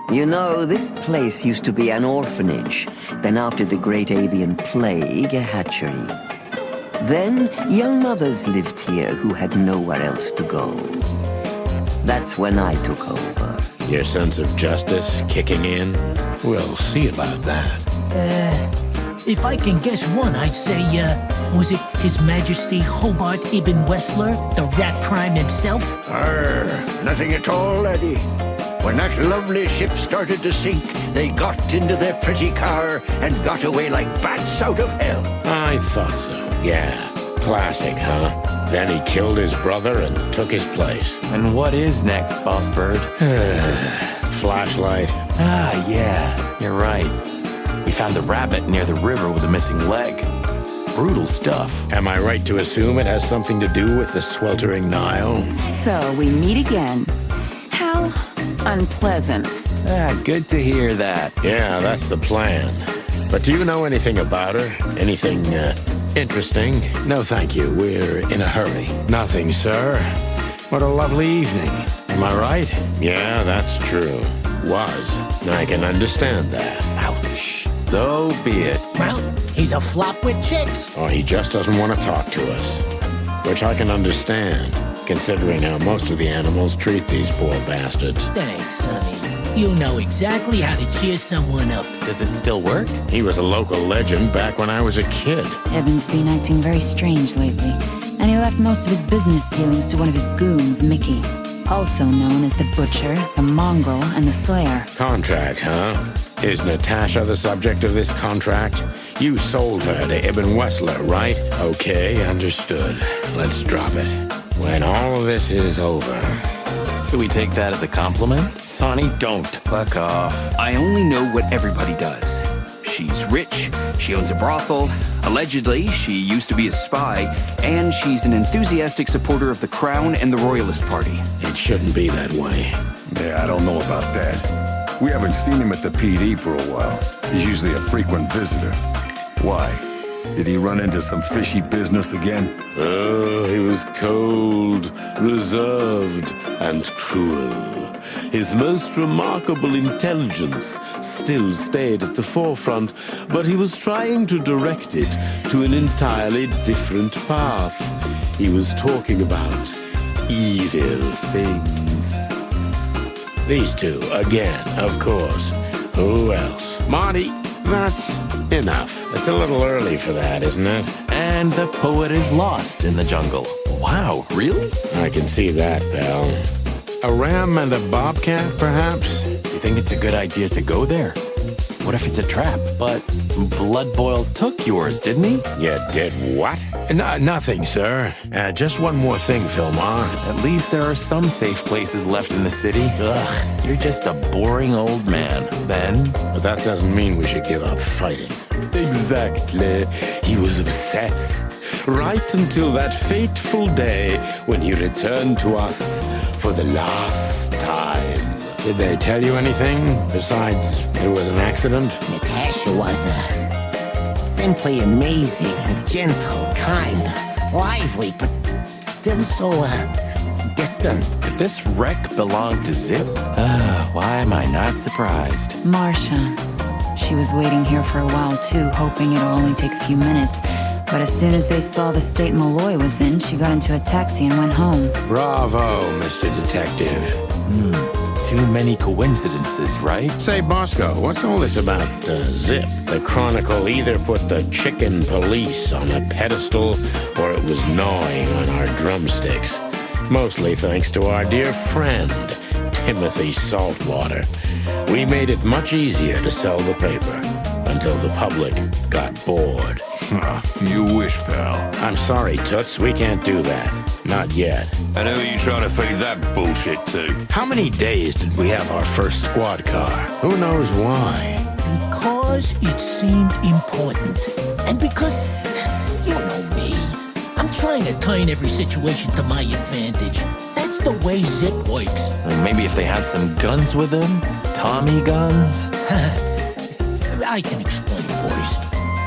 You know, this place used to be an orphanage. Then after the Great Avian Plague, a hatchery. Then, young mothers lived here who had nowhere else to go. That's when I took over. Your sense of justice kicking in? We'll see about that. If I can guess one, I'd say, was it His Majesty Hobart Ibn Wessler, the rat prime himself? Nothing at all, laddie. When that lovely ship started to sink, they got into their pretty car and got away like bats out of hell. I thought so, yeah. Classic, huh? Then he killed his brother and took his place. And what is next, Boss Bird? Flashlight. Ah, yeah, you're right. We found a rabbit near the river with a missing leg. Brutal stuff. Am I right to assume it has something to do with the sweltering Nile? So we meet again. How unpleasant. Ah, good to hear that. Yeah, that's the plan. But do you know anything about her? Anything, interesting? No, thank you. We're in a hurry. Nothing, sir. What a lovely evening. Am I right? Yeah, that's true. Was. I can understand that. Ouch. So be it. Well, he's a flop with chicks. Oh, he just doesn't want to talk to us. Which I can understand, considering how most of the animals treat these poor bastards. Thanks, Sonny. You know exactly how to cheer someone up. Does it still work? He was a local legend back when I was a kid. Evan's been acting very strange lately, and he left most of his business dealings to one of his goons, Mickey. Also known as the Butcher, the Mongrel, and the Slayer. Contract, huh? Is Natasha the subject of this contract? You sold her to Ibn Wessler, right? Okay, understood. Let's drop it. When all of this is over... Should we take that as a compliment? Sonny, don't. Fuck off. I only know what everybody does. She's rich, she owns a brothel, allegedly she used to be a spy, and she's an enthusiastic supporter of the Crown and the Royalist Party. It shouldn't be that way. Yeah, I don't know about that. We haven't seen him at the PD for a while. He's usually a frequent visitor. Why? Did he run into some fishy business again? Oh, he was cold, reserved, and cruel. His most remarkable intelligence still stayed at the forefront, but he was trying to direct it to an entirely different path. He was talking about evil things. These two, again, of course. Who else? Marty, that's enough. It's a little early for that, isn't it? And the poet is lost in the jungle. Wow, really? I can see that, pal. A ram and a bobcat, perhaps? You think it's a good idea to go there? What if it's a trap? But Blood Boil took yours, didn't he? You did what? Nothing, sir. Just one more thing, Philmar. At least there are some safe places left in the city. Ugh, you're just a boring old man, Ben. But that doesn't mean we should give up fighting. Exactly. He was obsessed. Right until that fateful day when he returned to us for the last time. Did they tell you anything besides it was an accident? Natasha was simply amazing, gentle, kind, lively, but still so distant. Did this wreck belong to Zip? Why am I not surprised? Marsha. She was waiting here for a while too, hoping it'll only take a few minutes. But as soon as they saw the state Malloy was in, she got into a taxi and went home. Bravo, Mr. Detective. Too many coincidences, right? Say, Bosco, what's all this about Zip? The Chronicle either put the chicken police on a pedestal or it was gnawing on our drumsticks. Mostly thanks to our dear friend, Timothy Saltwater. We made it much easier to sell the paper until the public got bored. You wish, pal. I'm sorry, Toots, we can't do that. Not yet. And who are you trying to feed that bullshit to? How many days did we have our first squad car? Who knows why? Because it seemed important. And because, you know me, I'm trying to turn every situation to my advantage. That's the way Zip works. Maybe if they had some guns with them? Tommy guns? I can explain, boys.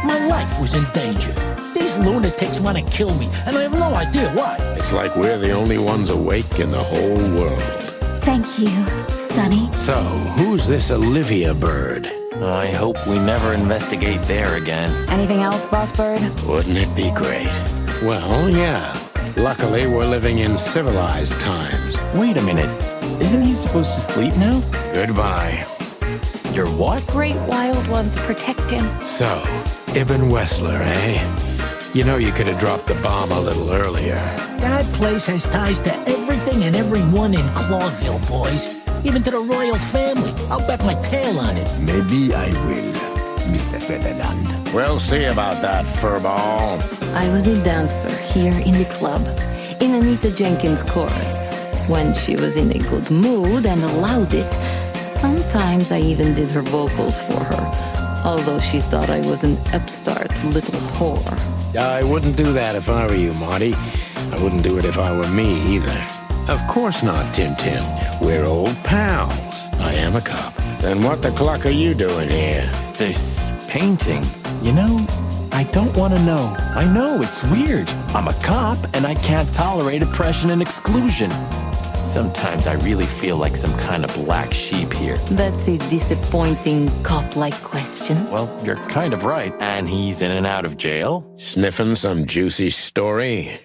My life was in danger. These lunatics want to kill me, and I have no idea why. It's like we're the only ones awake in the whole world. Thank you, Sonny. So, who's this Olivia bird? I hope we never investigate there again. Anything else, Boss Bird? Wouldn't it be great? Well, yeah. Luckily, we're living in civilized times. Wait a minute. Isn't he supposed to sleep now? Goodbye. You're what? Great wild ones protect him. So, Ibn Wessler, eh? You know you could have dropped the bomb a little earlier. That place has ties to everything and everyone in Clawville, boys. Even to the royal family. I'll bet my tail on it. Maybe I will, Mr. Sutherland. We'll see about that, furball. I was a dancer here in the club, in Anita Jenkins' chorus. When she was in a good mood and allowed it, sometimes I even did her vocals for her, although she thought I was an upstart little whore. I wouldn't do that if I were you, Marty. I wouldn't do it if I were me, either. Of course not, Tim Tim. We're old pals. I am a cop. Then what the cluck are you doing here? This painting. You know, I don't want to know. I know, it's weird. I'm a cop, and I can't tolerate oppression and exclusion. Sometimes I really feel like some kind of black sheep here. That's a disappointing cop-like question. Well, you're kind of right. And he's in and out of jail? Sniffing some juicy story?